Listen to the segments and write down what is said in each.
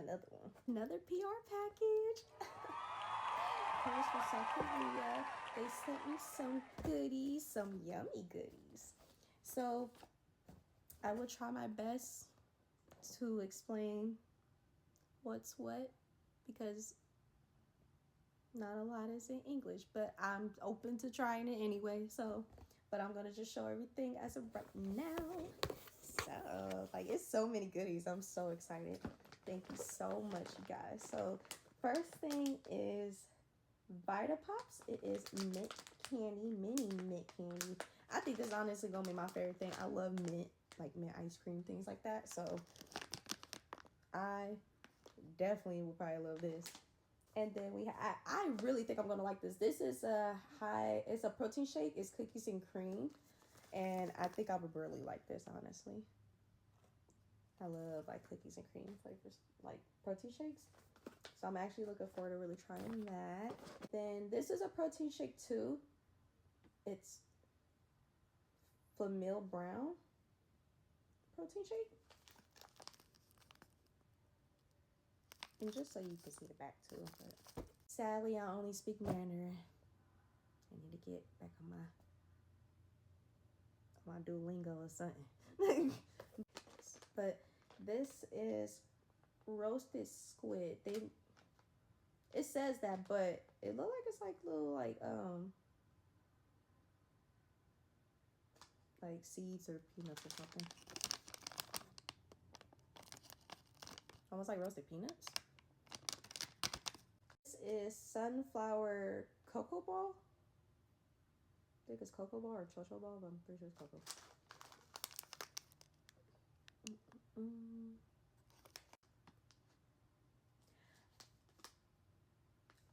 another one. Another PR package. Here's from South Korea. They sent me some goodies, some yummy goodies. So I will try my best to explain what's what, because not a lot is in English, but I'm open to trying it anyway. So, but I'm gonna just show everything as of right now. So, like, it's so many goodies. I'm so excited. Thank you so much, you guys. So, first thing is Vita Pops. It is mint candy, mini mint candy. I think this is honestly gonna be my favorite thing. I love mint, like mint ice cream, things like that. So, I definitely will probably love this. And then we have, I really think I'm gonna like this. This is it's a protein shake. It's cookies and cream. And I think I would really like this, honestly. I love like cookies and cream flavors, like protein shakes. So I'm actually looking forward to really trying that. Then this is a protein shake too. It's Flamil Brown protein shake. And just so you can see the back too. But sadly, I only speak Mandarin. I need to get back on my Duolingo or something. But this is roasted squid. It says that, but it looks like it's like little like seeds or peanuts or something. Almost like roasted peanuts. This is sunflower cocoa ball. I think it's cocoa ball or chocho ball, but I'm pretty sure it's cocoa.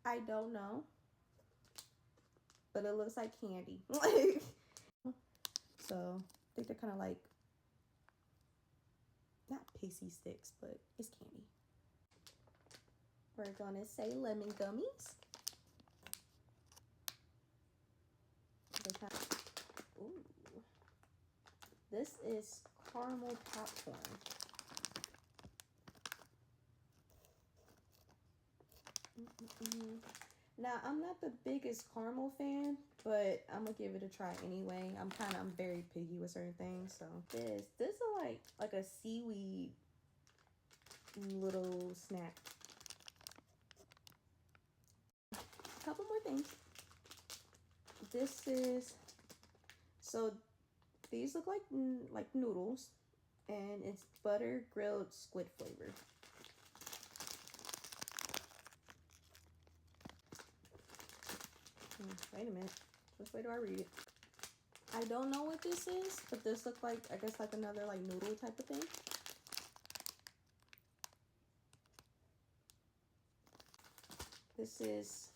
I don't know, but it looks like candy. So I think they're kind of like, not pixie sticks, but it's candy. We're gonna say lemon gummies. Ooh. This is caramel popcorn. Now, I'm not the biggest caramel fan, but I'm gonna give it a try anyway. I'm very picky with certain things. So this is like a seaweed little snack. A couple more things. This is, so these look like noodles, and it's butter grilled squid flavor. Wait a minute. Which way do I read it? I don't know what this is, but this looks like, I guess, like another like noodle type of thing. This is,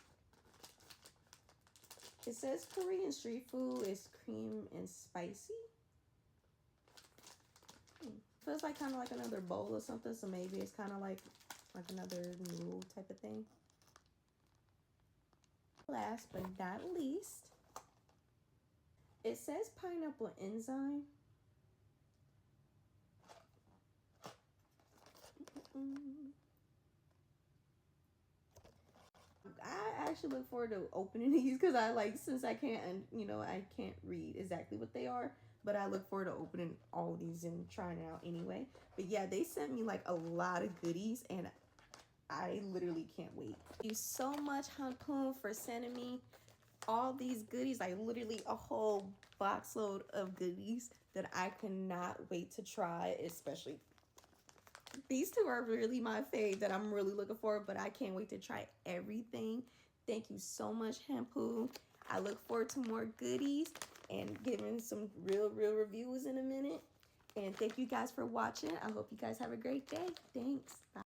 it says Korean street food. It's cream and spicy. Feels like kind of like another bowl or something, so maybe it's kind of like another noodle type of thing. Last but not least, it says pineapple enzyme. I actually look forward to opening these because since I can't, I can't read exactly what they are, but I look forward to opening all these and trying it out anyway. But yeah, they sent me like a lot of goodies and I literally can't wait. Thank you so much, Hanpoom, for sending me all these goodies, like literally a whole box load of goodies that I cannot wait to try. Especially these two are really my fave that I'm really looking for, but I can't wait to try everything. Thank you so much, Hanpoom. I look forward to more goodies and giving some real reviews in a minute. And thank you guys for watching. I hope you guys have a great day. Thanks. Bye.